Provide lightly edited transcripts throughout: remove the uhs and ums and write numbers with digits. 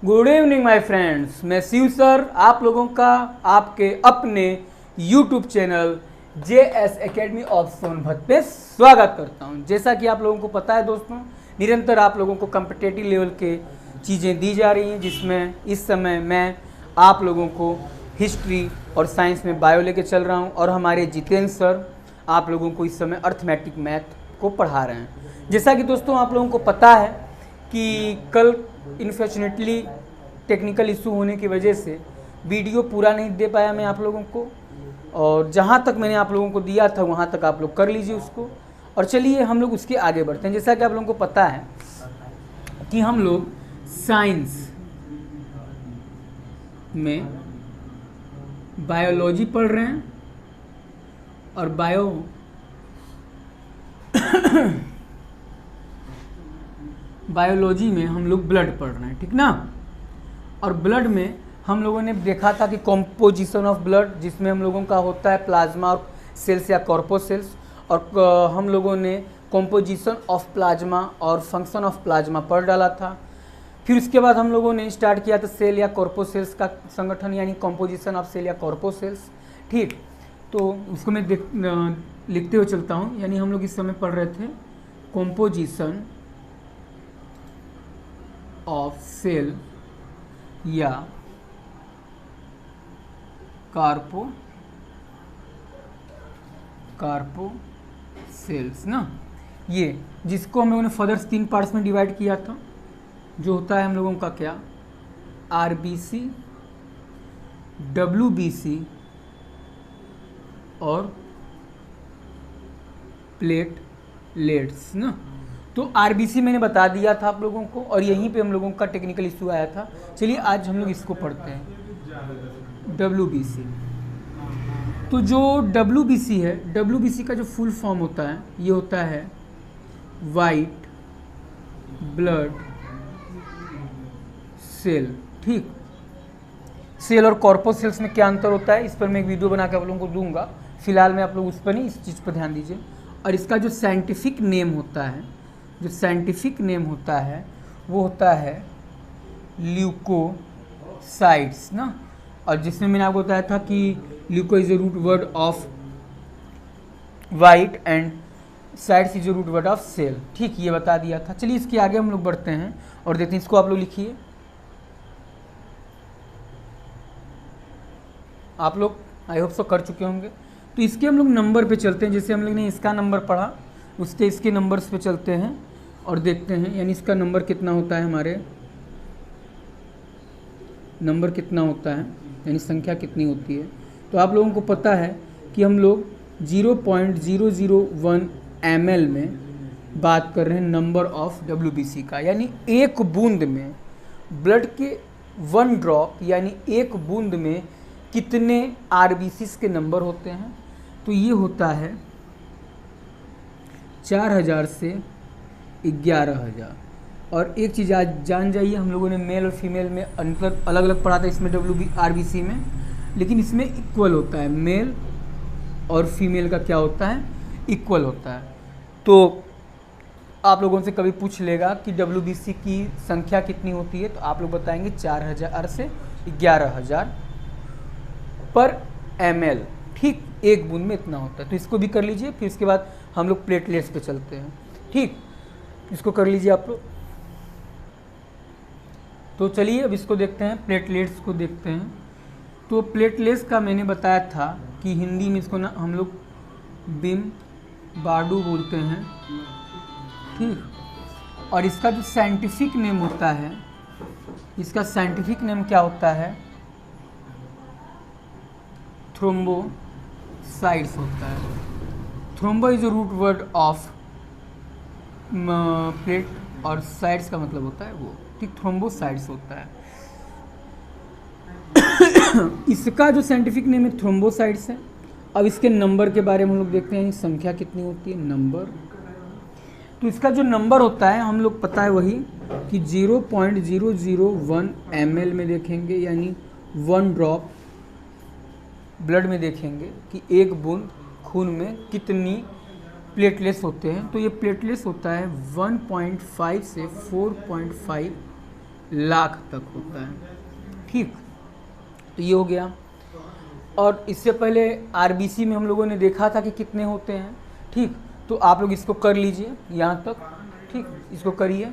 Good evening my friends, मैं Shiv sir आप लोगों का आपके अपने YouTube channel JS academy of Sonbhadra पे स्वागत करता हूं। जैसा कि आप लोगों को पता है दोस्तों, निरंतर आप लोगों को कम्पिटेटिव लेवल के चीज़ें दी जा रही हैं, जिसमें इस समय मैं आप लोगों को हिस्ट्री और साइंस में बायो लेके चल रहा हूं और हमारे जितेंद्र सर आप लोगों को इस समय अर्थमेटिक मैथ को पढ़ा रहे हैं। जैसा कि दोस्तों आप लोगों को पता है कि कल इनफॉर्चुनेटली टेक्निकल इशू होने की वजह से वीडियो पूरा नहीं दे पाया मैं आप लोगों को, और जहाँ तक मैंने आप लोगों को दिया था वहाँ तक आप लोग कर लीजिए उसको। और चलिए हम लोग उसके आगे बढ़ते हैं। जैसा कि आप लोगों को पता है कि हम लोग साइंस में बायोलॉजी पढ़ रहे हैं और बायोलॉजी में हम लोग ब्लड पढ़ रहे हैं, ठीक ना। और ब्लड में हम लोगों ने देखा था कि कॉम्पोजिशन ऑफ ब्लड, जिसमें हम लोगों का होता है प्लाज्मा और सेल्स या कॉर्पोसेल्स, और हम लोगों ने कॉम्पोजिशन ऑफ प्लाज्मा और फंक्शन ऑफ प्लाज्मा पढ़ डाला था। फिर उसके बाद हम लोगों ने स्टार्ट किया था सेल या कॉर्पोसेल्स का संगठन, यानी कॉम्पोजिशन ऑफ सेल या कॉर्पोसेल्स, ठीक। तो उसको मैं लिखते हुए चलता हूँ। यानी हम लोग इस समय पढ़ रहे थे कॉम्पोजिशन ऑफ सेल या कार्पो सेल्स ना, ये जिसको हम लोगों ने फर्दर 3 पार्ट्स में डिवाइड किया था, जो होता है हम लोगों का क्या, RBC, WBC और प्लेटलेट्स ना। तो RBC मैंने बता दिया था आप लोगों को, और यहीं पे हम लोगों का टेक्निकल इशू आया था। चलिए आज हम लोग इसको पढ़ते हैं, WBC। तो जो WBC है, WBC का जो फुल फॉर्म होता है, ये होता है वाइट ब्लड सेल, ठीक। सेल और कॉर्पोसेल्स में क्या अंतर होता है, इस पर मैं एक वीडियो बना के आप लोगों को दूंगा। फिलहाल मैं आप लोग उस पर नहीं, इस चीज़ पर ध्यान दीजिए। और इसका जो साइंटिफिक नेम होता है, वो होता है ल्यूकोसाइट्स ना। और जिसमें मैंने आपको बताया था कि leuco is a root word of white and cytes is a root word of cell, ठीक, ये बता दिया था। चलिए इसके आगे हम लोग बढ़ते हैं और देखते हैं। इसको आप लोग लिखिए, आप लोग आई होप सो कर चुके होंगे। तो इसके हम लोग नंबर पे चलते हैं। जैसे हम लोग ने इसका नंबर पढ़ा, उसके इसके नंबर्स पे चलते हैं और देखते हैं, यानी इसका नंबर कितना होता है, हमारे नंबर कितना होता है, यानी संख्या कितनी होती है। तो आप लोगों को पता है कि हम लोग 0.001 ml में बात कर रहे हैं नंबर ऑफ WBC का, यानी एक बूंद में ब्लड के 1 ड्रॉप यानी एक बूंद में कितने RBCs के नंबर होते हैं। तो ये होता है 4000 से 11000। और एक चीज़ आज जान जाइए, हम लोगों ने मेल और फीमेल में अंतर अलग अलग पढ़ा था इसमें RBC में, लेकिन इसमें इक्वल होता है, मेल और फीमेल का क्या होता है, इक्वल होता है। तो आप लोगों से कभी पूछ लेगा कि WBC की संख्या कितनी होती है, तो आप लोग बताएंगे 4000 से 11000 पर ml, ठीक, एक बूंद में इतना होता है। तो इसको भी कर लीजिए। फिर इसके बाद हम लोग प्लेटलेट्स पे चलते हैं, ठीक, इसको कर लीजिए आप लोग। तो चलिए अब इसको देखते हैं, प्लेटलेट्स को देखते हैं। तो प्लेटलेट्स का मैंने बताया था कि हिंदी में इसको ना हम लोग बिम बाडू बोलते हैं, ठीक। और इसका जो साइंटिफिक नेम होता है, इसका साइंटिफिक नेम क्या होता है, थ्रोम्बोसाइट्स होता है। Thrombo is a root word of plate और साइड्स का मतलब होता है वो, ठीक, थ्रोम्बोसाइट्स होता है। इसका जो साइंटिफिक नेम है थ्रोम्बोसाइट्स है। अब इसके नंबर के बारे में हम लोग देखते हैं, संख्या कितनी होती है, नंबर। तो इसका जो नंबर होता है हम लोग पता है वही कि 0.001 ml में देखेंगे, यानी 1 ड्रॉप ब्लड में देखेंगे कि एक बूंद खून में कितनी प्लेटलेट्स होते हैं। तो ये प्लेटलेट्स होता है 1.5 से 4.5 लाख तक होता है। ठीक, तो ये हो गया। और इससे पहले आरबीसी में हम लोगों ने देखा था कि कितने होते हैं। ठीक, तो आप लोग इसको कर लीजिए यहाँ तक। ठीक, इसको करिए।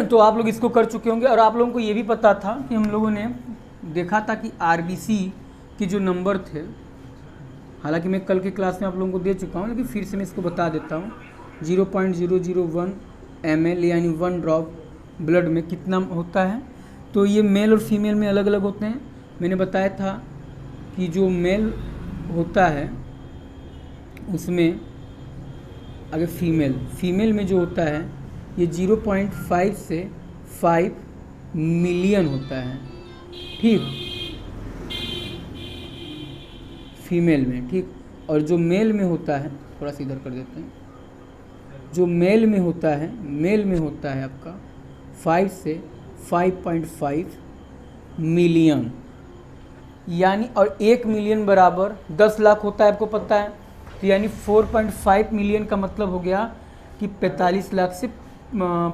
तो आप लोग इसको कर चुके होंगे और आप लोगों को ये भी पता था कि हम लोगों ने देखा था कि आरबीसी के जो नंबर थे, हालांकि मैं कल की क्लास में आप लोगों को दे चुका हूँ, लेकिन फिर से मैं इसको बता देता हूँ। 0.001 ml यानी 1 ड्रॉप ब्लड में कितना होता है। तो ये मेल और फीमेल में अलग अलग होते हैं। मैंने बताया था कि जो मेल होता है उसमें, अगर फीमेल में जो होता है ये 0.5 से 5 मिलियन होता है। ठीक, फीमेल में। ठीक, और जो मेल में होता है, थोड़ा सा इधर कर देते हैं, जो मेल में होता है आपका 5 से 5.5 मिलियन, यानी और 1 मिलियन बराबर 10 लाख होता है, आपको पता है। तो यानी 4.5 मिलियन का मतलब हो गया कि 45 लाख से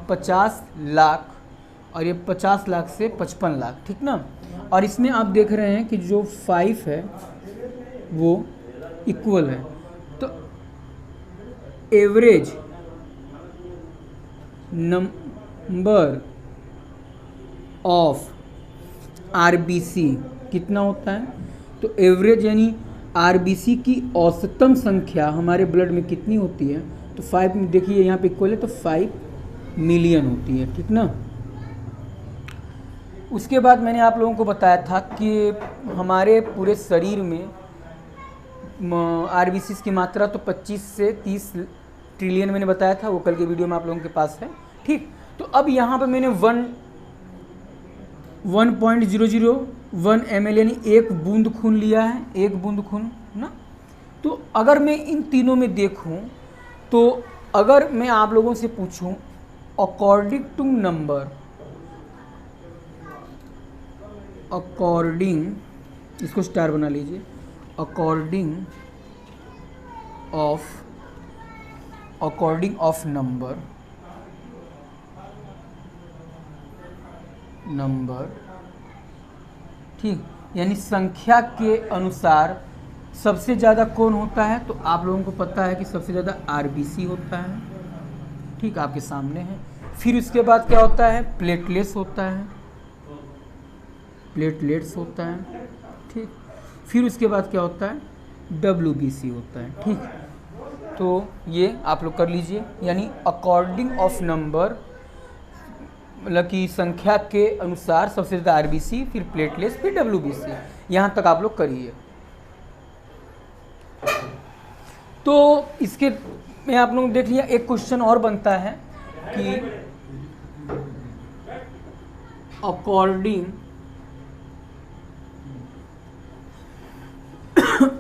50 लाख, और ये 50 लाख से 55 लाख। ठीक ना। और इसमें आप देख रहे हैं कि जो 5 है वो इक्वल है। तो एवरेज नंबर ऑफ आरबीसी कितना होता है। तो एवरेज यानी आरबीसी की औसतम संख्या हमारे ब्लड में कितनी होती है। तो 5 में देखिए यहाँ पे इक्वल है, तो 5 मिलियन होती है। ठीक ना। उसके बाद मैंने आप लोगों को बताया था कि हमारे पूरे शरीर में आरबीसी की मात्रा तो 25 से 30 ट्रिलियन मैंने बताया था, वो कल के वीडियो में आप लोगों के पास है। ठीक, तो अब यहाँ पर मैंने 1.001 ml यानी 1 बूंद खून लिया है, 1 बूंद खून ना। तो अगर मैं इन तीनों में देखूं, तो अगर मैं आप लोगों से पूछूं अकॉर्डिंग टू नंबर, अकॉर्डिंग, इसको स्टार बना लीजिए, अकॉर्डिंग ऑफ नंबर, ठीक, यानी संख्या के अनुसार सबसे ज़्यादा कौन होता है। तो आप लोगों को पता है कि सबसे ज़्यादा आरबीसी होता है। ठीक, आपके सामने है। फिर उसके बाद क्या होता है, प्लेटलेट्स होता है। ठीक, फिर उसके बाद क्या होता है, डब्ल्यूबीसी होता है। ठीक, तो ये आप लोग कर लीजिए, यानी अकॉर्डिंग ऑफ नंबर, मतलब कि संख्या के अनुसार सबसे ज़्यादा आरबीसी, फिर प्लेटलेट्स, फिर डब्ल्यूबीसी। यहाँ तक आप लोग करिए। तो इसके में आप लोग देख लिया। एक क्वेश्चन और बनता है कि अकॉर्डिंग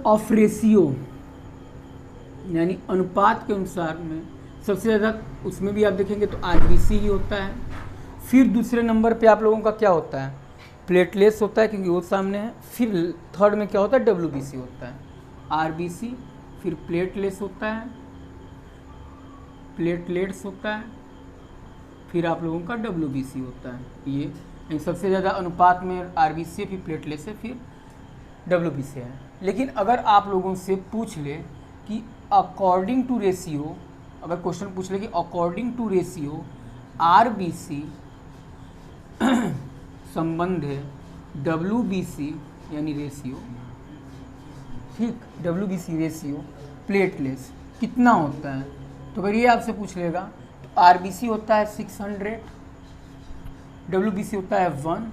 ऑफ रेशियो, यानी अनुपात के अनुसार में सबसे ज़्यादा, उसमें भी आप देखेंगे तो आरबीसी ही होता है। फिर दूसरे नंबर पे आप लोगों का क्या होता है, प्लेटलेट्स होता है, क्योंकि वो सामने है। फिर थर्ड में क्या होता है, डब्ल्यूबीसी होता है। आरबीसी, फिर प्लेटलेट्स होता है, फिर आप लोगों का डब्ल्यूबीसी होता है। ये सबसे ज़्यादा अनुपात में आरबीसी है, फिर प्लेटलेट्स है, फिर डब्ल्यूबीसी है। लेकिन अगर आप लोगों से पूछ ले कि अकॉर्डिंग टू रेशियो, अगर क्वेश्चन पूछ ले कि अकॉर्डिंग टू रेशियो आरबीसी संबंध है डब्ल्यूबीसी यानी रेशियो, ठीक, डब्ल्यूबीसी रेशियो प्लेटलेट्स कितना होता है। तो अगर ये आपसे पूछ लेगा तो आरबीसी होता है 600, डब्ल्यूबीसी होता है 1,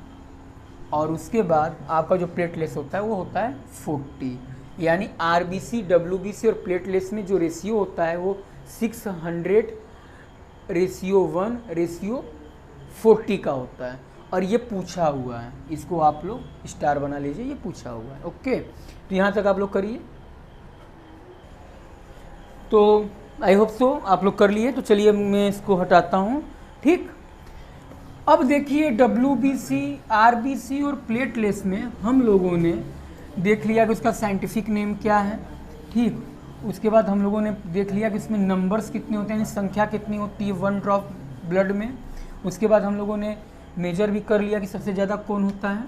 और उसके बाद आपका जो प्लेटलेट्स होता है वो होता है 40। यानी आरबीसी, डब्ल्यूबीसी और प्लेटलेट्स में जो रेशियो होता है वो 600:1:40 का होता है। और ये पूछा हुआ है, इसको आप लोग स्टार बना लीजिए, ये पूछा हुआ है। ओके, तो यहाँ तक आप लोग करिए। तो आई होप सो आप लोग कर लिए। तो चलिए मैं इसको हटाता हूँ। ठीक, अब देखिए डब्ल्यूबीसी, आरबीसी और प्लेटलेट्स में हम लोगों ने देख लिया कि उसका साइंटिफिक नेम क्या है। ठीक, उसके बाद हम लोगों ने देख लिया कि इसमें नंबर्स कितने होते हैं, यानी संख्या कितनी होती है 1 ड्रॉप ब्लड में। उसके बाद हम लोगों ने मेजर भी कर लिया कि सबसे ज़्यादा कौन होता है।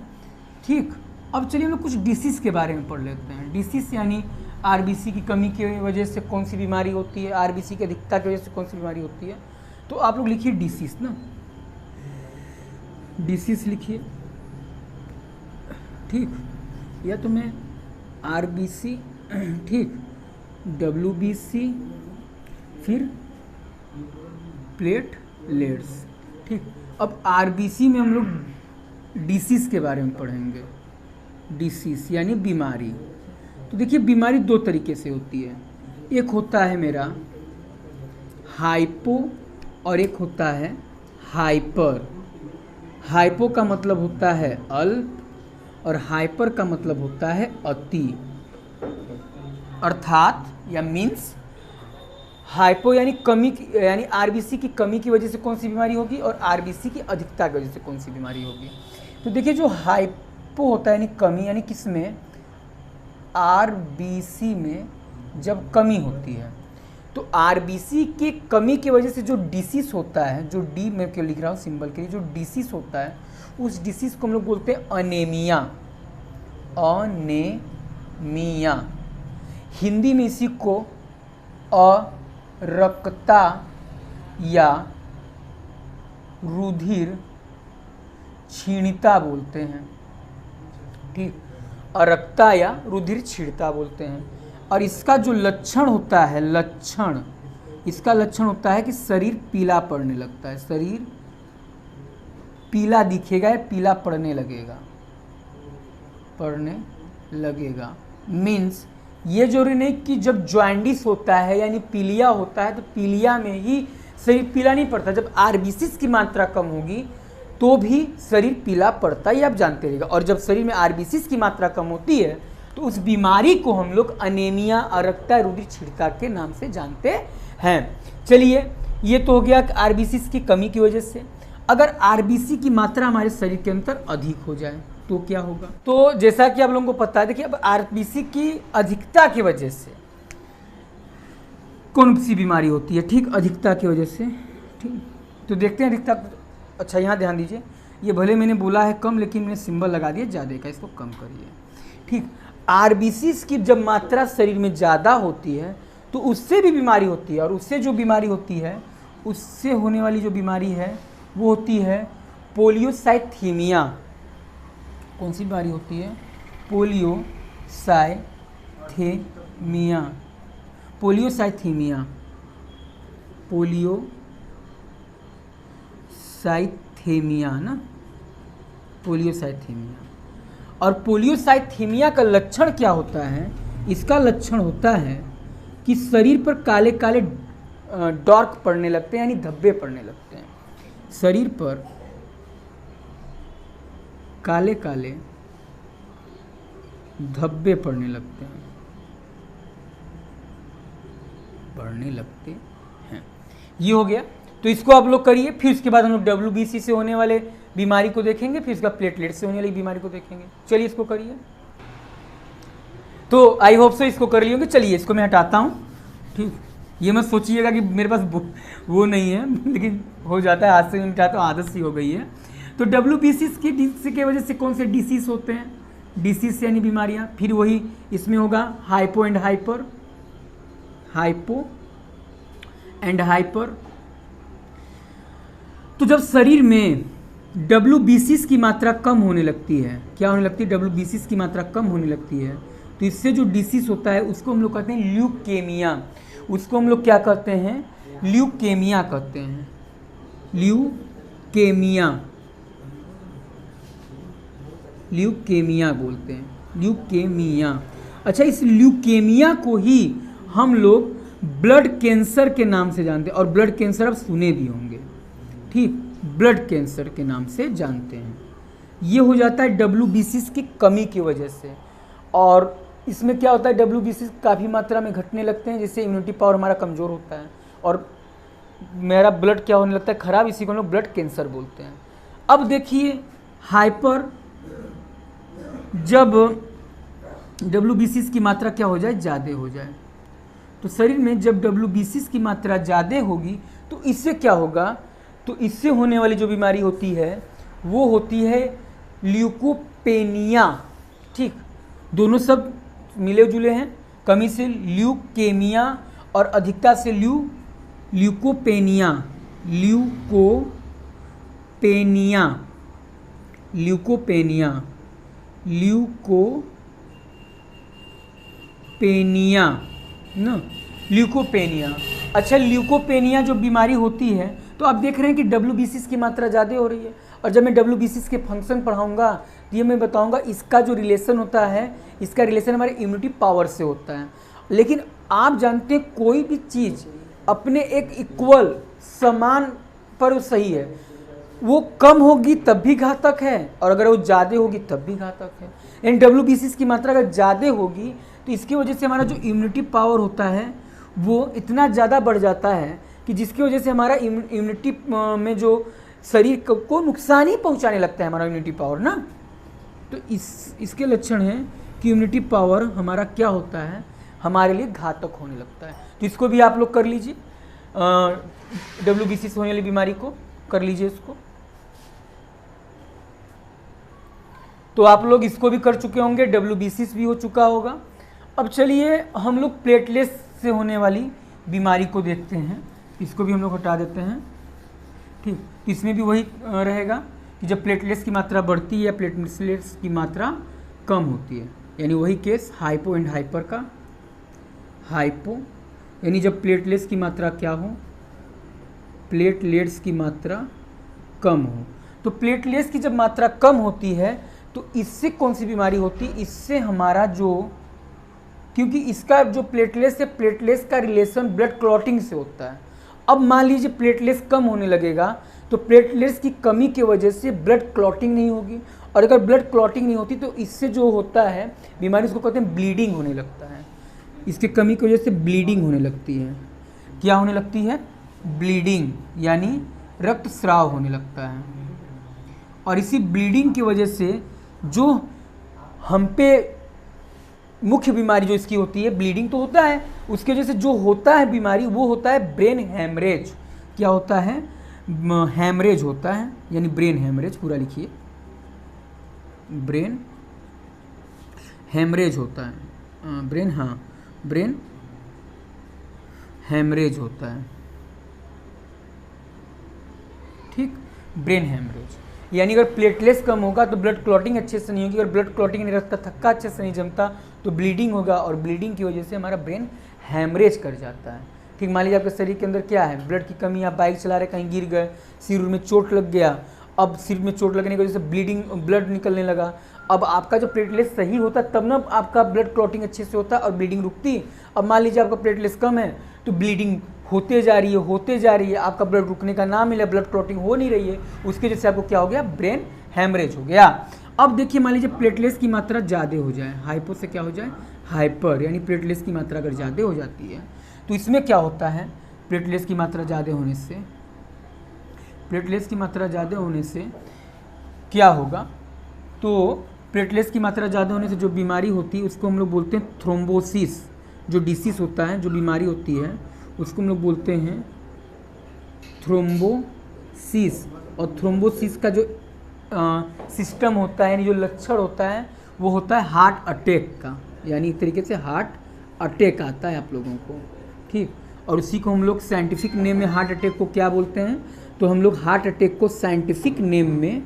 ठीक, अब चलिए हम लोग कुछ डिसीज़ के बारे में पढ़ लेते हैं। डिसीज़ यानी आरबीसी की कमी की वजह से कौन सी बीमारी होती है, आरबीसी की अधिकता की वजह से कौन सी बीमारी होती है। तो आप लोग लिखिए डिसीज़ ना, डिसीज़ लिखिए। ठीक, या तो मैं आरबीसी, ठीक, डब्ल्यूबीसी, फिर प्लेटलेट्स। ठीक, अब आरबीसी में हम लोग डिसीज़ के बारे में पढ़ेंगे। डिसीज़ यानी बीमारी। तो देखिए बीमारी दो तरीके से होती है, एक होता है मेरा हाइपो और एक होता है हाइपर। हाइपो का मतलब होता है अल्प और हाइपर का मतलब होता है अति। अर्थात या मीन्स हाइपो यानी कमी यानी आरबीसी की कमी की वजह से कौन सी बीमारी होगी और आरबीसी की अधिकता की वजह से कौन सी बीमारी होगी। तो देखिए जो हाइपो होता है यानी कमी, यानी किस में, आरबीसी में जब कमी होती है, तो आरबीसी की कमी की वजह से जो डिसीज होता है, जो डी मैं क्यों लिख रहा हूँ सिंबल के लिए, जो डिसीज होता है उस डिसीज को हम लोग बोलते हैं अनेमिया। अनेमिया, हिंदी में इसी को अरक्तता या रुधिर क्षीणता बोलते हैं। ठीक, अरक्तता या रुधिर क्षीणता बोलते हैं। और इसका जो लक्षण होता है, लक्षण, इसका लक्षण होता है कि शरीर पीला पड़ने लगता है, शरीर पीला दिखेगा या पीला पड़ने लगेगा, पड़ने लगेगा। मीन्स ये जरूरी नहीं कि जब जॉइंडिस होता है यानी पीलिया होता है तो पीलिया में ही शरीर पीला नहीं पड़ता। जब आरबीसी की मात्रा कम होगी तो भी शरीर पीला पड़ता है, ये आप जानते रहिएगा। और जब शरीर में आरबीसी की मात्रा कम होती है तो उस बीमारी को हम लोग अनेमिया, अरक्तता, रुधिर क्षीणता के नाम से जानते हैं। चलिए ये तो हो गया कि आरबीसी की कमी की वजह से। अगर आरबीसी की मात्रा हमारे शरीर के अंदर अधिक हो जाए तो क्या होगा। तो जैसा कि आप लोगों को पता है, देखिए अब आरबीसी की अधिकता की वजह से कौन सी बीमारी होती है। ठीक, अधिकता की वजह से। ठीक, तो देखते हैं अधिकता। अच्छा यहाँ ध्यान दीजिए, ये भले मैंने बोला है कम लेकिन मैंने सिंबल लगा दिया ज़्यादा का, इसको कम करिए। ठीक, आरबीसी की जब मात्रा शरीर में ज़्यादा होती है तो उससे भी बीमारी होती है, और उससे जो बीमारी होती है, उससे होने वाली जो बीमारी है वो होती है पोलियोसाइथीमिया। कौन सी बीमारी होती है, पोलियोसाइथीमिया। पोलियोसाइथीमिया, पोलियोसाइथीमिया ना, पोलियोसाइथीमिया। और पोलियोसाइथीमिया का लक्षण क्या होता है, इसका लक्षण होता है कि शरीर पर काले काले डार्क पड़ने लगते हैं यानी धब्बे पड़ने लगते हैं। शरीर पर काले काले धब्बे पड़ने लगते हैं, पड़ने लगते हैं। ये हो गया, तो इसको आप लोग करिए। फिर उसके बाद हम लोग डब्ल्यूबीसी से होने वाले बीमारी को देखेंगे, फिर उसका प्लेटलेट से होने वाली बीमारी को देखेंगे। चलिए इसको करिए। तो आई होप सो इसको कर लिए होंगे। चलिए इसको मैं हटाता हूँ। ठीक, ये मत सोचिएगा कि मेरे पास वो नहीं है, लेकिन हो जाता है, हाथ से मिटाता हूँ, आदत सी हो गई है। तो डब्ल्यूबीसी की वजह से कौन से डिसीज होते हैं, डिसीज यानी बीमारियाँ। फिर वही इसमें होगा hypo and hyper, hypo and hyper. तो जब शरीर में डब्ल्यूबीसी की मात्रा कम होने लगती है, क्या होने लगती है, डब्ल्यूबीसी की मात्रा कम होने लगती है, तो इससे जो डिसीज होता है उसको हम लोग कहते हैं ल्यूकेमिया। उसको हम लोग क्या कहते हैं, ल्यूकेमिया कहते हैं, ल्यूकेमिया, ल्यूकेमिया बोलते हैं, ल्यूकेमिया। अच्छा, इस ल्यूकेमिया को ही हम लोग ब्लड कैंसर के नाम से जानते हैं, और ब्लड कैंसर आप सुने भी होंगे। ठीक, ब्लड कैंसर के नाम से जानते हैं। ये हो जाता है डब्ल्यूबीसी की कमी की वजह से। और इसमें क्या होता है, डब्ल्यूबीसी काफ़ी मात्रा में घटने लगते हैं, जिससे इम्यूनिटी पावर हमारा कमज़ोर होता है और मेरा ब्लड क्या होने लगता है, खराब। इसी को हम लोग ब्लड कैंसर बोलते हैं। अब देखिए हाइपर, जब डब्ल्यूबीसी की मात्रा क्या हो जाए, ज़्यादा हो जाए, तो शरीर में जब डब्ल्यूबीसी की मात्रा ज़्यादा होगी तो इससे क्या होगा तो इससे होने वाली जो बीमारी होती है वो होती है ल्यूकोपेनिया। ठीक, दोनों सब मिले जुले हैं, कमी से ल्यूकेमिया और अधिकता से ल्यूकोपेनिया। ल्यूकोपेनिया ना, ल्यूकोपेनिया। अच्छा, ल्यूकोपेनिया जो बीमारी होती है, तो आप देख रहे हैं कि WBCs की मात्रा ज़्यादा हो रही है, और जब मैं WBCs के फंक्शन पढ़ाऊंगा तो ये मैं बताऊंगा इसका जो रिलेशन होता है, इसका रिलेशन हमारे इम्यूनिटी पावर से होता है। लेकिन आप जानते हैं कोई भी चीज़ अपने एक इक्वल समान पर सही है, वो कम होगी तब भी घातक है, और अगर वो ज़्यादा होगी तब भी घातक है। यानी WBCs की मात्रा अगर ज़्यादा होगी तो इसकी वजह से हमारा जो इम्यूनिटी पावर होता है वो इतना ज़्यादा बढ़ जाता है कि जिसकी वजह से हमारा इम्यूनिटी में जो शरीर को नुकसान ही पहुंचाने लगता है हमारा इम्यूनिटी पावर ना। तो इसके लक्षण हैं कि इम्यूनिटी पावर हमारा क्या होता है, हमारे लिए घातक होने लगता है। तो इसको भी आप लोग कर लीजिए, WBCs होने वाली बीमारी को कर लीजिए इसको। तो आप लोग इसको भी कर चुके होंगे, WBCs भी हो चुका होगा। अब चलिए हम लोग प्लेटलेट्स से होने वाली बीमारी को देखते हैं, इसको भी हम लोग हटा देते हैं। ठीक, इसमें भी वही रहेगा कि जब प्लेटलेट्स की मात्रा बढ़ती है या प्लेटलेट्स की मात्रा कम होती है, यानी वही केस हाइपो एंड हाइपर का। हाइपो यानी जब प्लेटलेट्स की मात्रा क्या हो, प्लेटलेट्स की मात्रा कम हो। तो प्लेटलेट्स की जब मात्रा कम होती है तो इससे कौन सी बीमारी होती है, इससे हमारा जो, क्योंकि इसका जो प्लेटलेट्स से प्लेटलेट्स का रिलेशन ब्लड क्लॉटिंग से होता है। अब मान लीजिए प्लेटलेट्स कम होने लगेगा तो प्लेटलेट्स की कमी की वजह से ब्लड क्लॉटिंग नहीं होगी, और अगर ब्लड क्लॉटिंग नहीं होती तो इससे जो होता है बीमारी, उसको कहते हैं ब्लीडिंग होने लगता है। इसकी कमी की वजह से ब्लीडिंग होने लगती है। क्या होने लगती है? ब्लीडिंग, यानी रक्तस्राव होने लगता है। और इसी ब्लीडिंग की वजह से जो हम पे मुख्य बीमारी जो इसकी होती है, ब्लीडिंग तो होता है, उसकी वजह से जो होता है बीमारी वो होता है ब्रेन हैमरेज। क्या होता है? हैमरेज होता है, यानी ब्रेन हैमरेज, पूरा लिखिए, ब्रेन हैमरेज होता है। ब्रेन हैमरेज होता है। ठीक, ब्रेन हैमरेज यानी अगर प्लेटलेट्स कम होगा तो ब्लड क्लॉटिंग अच्छे से नहीं होगी, अगर ब्लड क्लॉटिंग नहीं, रक्त का थक्का अच्छे से नहीं जमता तो ब्लीडिंग होगा, और ब्लीडिंग की वजह से हमारा ब्रेन हैमरेज कर जाता है। ठीक, मान लीजिए आपके शरीर के अंदर क्या है, ब्लड की कमी, आप बाइक चला रहे, कहीं गिर गए, सिर में चोट लग गया, अब सिर में चोट लगने की वजह से ब्लड निकलने लगा। अब आपका जो प्लेटलेट सही होता तब ना आपका ब्लड क्लॉटिंग अच्छे से होता और ब्लीडिंग रुकती। अब मान लीजिए आपका प्लेटलेट्स कम है तो ब्लीडिंग होते जा रही है, आपका ब्लड रुकने का नाम मिला, ब्लड क्लॉटिंग हो नहीं रही है, उसकी वजह से आपको क्या हो गया, ब्रेन हैमरेज हो गया। अब देखिए, मान लीजिए प्लेटलेट्स की मात्रा ज़्यादा हो जाए, हाइपो से क्या हो जाए, हाइपर, यानी प्लेटलेट्स की मात्रा अगर ज़्यादा हो जाती है तो इसमें क्या होता है, प्लेटलेट्स की मात्रा ज़्यादा होने से क्या होगा, तो प्लेटलेट्स की मात्रा ज़्यादा होने से जो बीमारी होती है उसको हम लोग बोलते हैं थ्रोम्बोसिस। जो डिसीज़ होता है, जो बीमारी होती है उसको हम लोग बोलते हैं थ्रोम्बोसिस। और थ्रोम्बोसिस का जो सिस्टम होता है, यानी जो लक्षण होता है वो होता है हार्ट अटैक का, यानी एक तरीके से हार्ट अटैक आता है आप लोगों को। ठीक, और उसी को हम लोग साइंटिफिक नेम में हार्ट अटैक को क्या बोलते हैं, तो हम लोग हार्ट अटैक को साइंटिफिक नेम में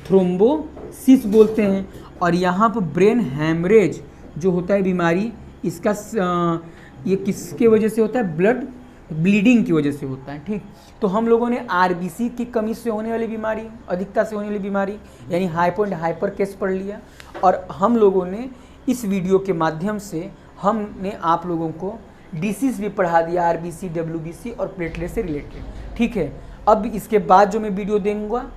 थ्रोम्बोसिस बोलते हैं। और यहाँ पर ब्रेन हैमरेज जो होता है बीमारी, इसका ये किसके वजह से होता है, ब्लड ब्लीडिंग की वजह से होता है। ठीक, तो हम लोगों ने आरबीसी की कमी से होने वाली बीमारी, अधिकता से होने वाली बीमारी, यानी हाइपो एंड हाइपर केस पढ़ लिया, और हम लोगों ने इस वीडियो के माध्यम से हमने आप लोगों को डिसीज़ भी पढ़ा दिया, आरबीसी, डब्ल्यूबीसी और प्लेटलेट से रिलेटेड। ठीक है, अब इसके बाद जो मैं वीडियो दूंगा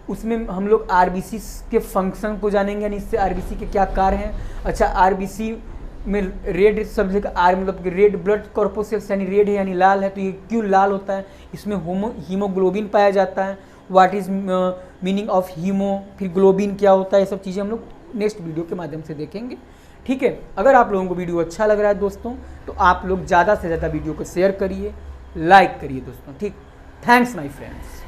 उसमें हम लोग आरबीसी के फंक्शन को जानेंगे, यानी इससे आरबीसी के क्या कार्य हैं। अच्छा, आरबीसी में रेड सब्जेक्ट, आर मतलब कि रेड ब्लड कॉर्पोसेल्स, यानी रेड है यानी लाल है, तो ये क्यों लाल होता है, इसमें हीमोग्लोबिन पाया जाता है, what is meaning of haemo, फिर ग्लोबिन क्या होता है, ये सब चीज़ें हम लोग नेक्स्ट वीडियो के माध्यम से देखेंगे। ठीक है, अगर आप लोगों को वीडियो अच्छा लग रहा है दोस्तों तो आप लोग ज़्यादा से ज़्यादा वीडियो को शेयर करिए, लाइक करिए दोस्तों। ठीक, थैंक्स माय फ्रेंड्स।